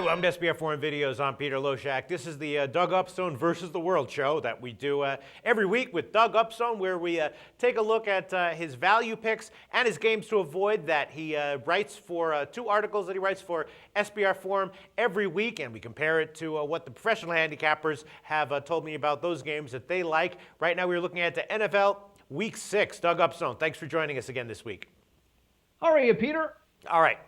Welcome to SBR Forum Videos. I'm Peter Loshak. This is the Doug Upstone versus the World show that we do every week with Doug Upstone, where we take a look at his value picks and his games to avoid that he writes for two articles that he writes for SBR Forum every week, and we compare it to what the professional handicappers have told me about those games that they like. Right now we're looking at the NFL Week 6. Doug Upstone, thanks for joining us again this week. How are you, Peter? All right,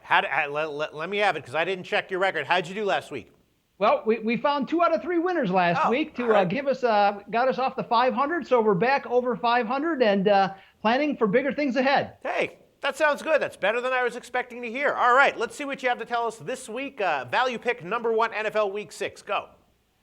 let me have it because I didn't check your record. How'd you do last week? Well, we found 2 out of 3 winners last week to give us got us off the 500, so we're back over 500 and planning for bigger things ahead. Hey, that sounds good. That's better than I was expecting to hear. All right, let's see what you have to tell us this week. Value pick number 1, NFL Week 6. Go.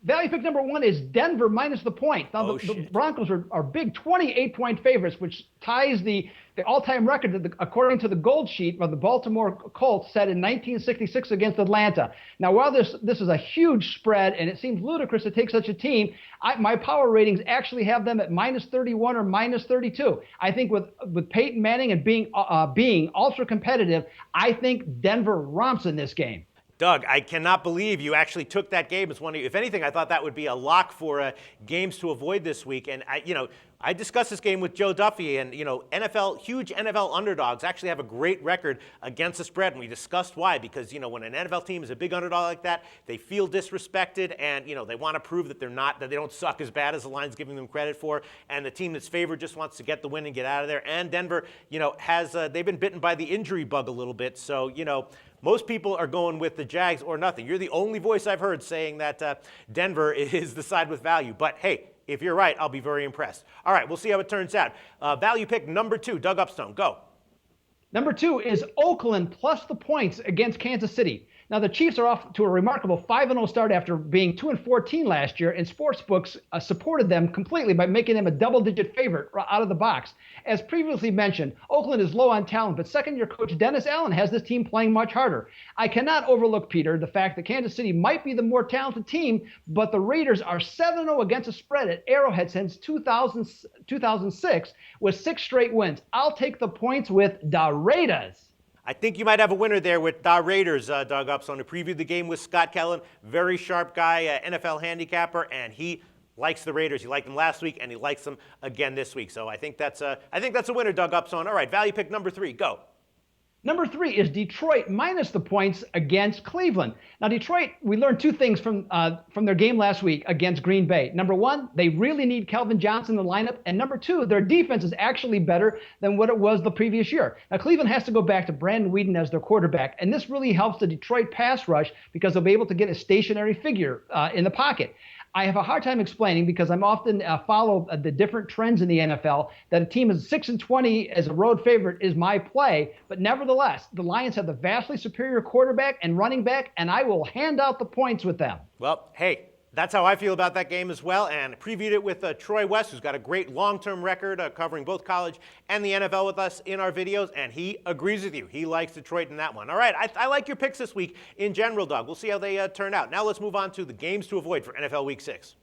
Value pick number 1 is Denver minus the point. Now, the Broncos are big 28-point favorites, which ties the all-time record, according to the Gold Sheet, of the Baltimore Colts set in 1966 against Atlanta. Now, while this is a huge spread, and it seems ludicrous to take such a team, my power ratings actually have them at minus 31 or minus 32. I think with Peyton Manning and being ultra competitive, I think Denver romps in this game. Doug, I cannot believe you actually took that game as one of you. If anything, I thought that would be a lock for games to avoid this week. And I discussed this game with Joe Duffy, and huge NFL underdogs actually have a great record against the spread. And we discussed why, because when an NFL team is a big underdog like that, they feel disrespected, and they want to prove that they don't suck as bad as the line's giving them credit for. And the team that's favored just wants to get the win and get out of there. And Denver, they've been bitten by the injury bug a little bit. So most people are going with the Jags or nothing. You're the only voice I've heard saying that Denver is the side with value. But hey, if you're right, I'll be very impressed. All right, we'll see how it turns out. Value pick number 2, Doug Upstone, go. Number 2 is Oakland plus the points against Kansas City. Now, the Chiefs are off to a remarkable 5-0 start after being 2-14 last year, and sportsbooks supported them completely by making them a double-digit favorite out of the box. As previously mentioned, Oakland is low on talent, but second-year coach Dennis Allen has this team playing much harder. I cannot overlook, Peter, the fact that Kansas City might be the more talented team, but the Raiders are 7-0 against the spread at Arrowhead since 2006 with 6 straight wins. I'll take the points with the Raiders. I think you might have a winner there with the Raiders, Doug Upstone, who previewed the game with Scott Kellen. Very sharp guy, NFL handicapper, and he likes the Raiders. He liked them last week, and he likes them again this week. So I think that's a winner, Doug Upstone. All right, value pick number 3, go. Number 3 is Detroit minus the points against Cleveland. Now, Detroit, we learned 2 things from their game last week against Green Bay. Number 1, they really need Kelvin Johnson in the lineup. And number 2, their defense is actually better than what it was the previous year. Now, Cleveland has to go back to Brandon Weeden as their quarterback. And this really helps the Detroit pass rush because they'll be able to get a stationary figure in the pocket. I have a hard time explaining because I'm often follow the different trends in the NFL that a team is 6-20 as a road favorite is my play. But nevertheless, the Lions have the vastly superior quarterback and running back, and I will hand out the points with them. Well, hey, that's how I feel about that game as well, and previewed it with Troy West, who's got a great long-term record covering both college and the NFL with us in our videos, and he agrees with you. He likes Detroit in that one. All right, I like your picks this week in general, Doug. We'll see how they turn out. Now let's move on to the games to avoid for NFL Week 6.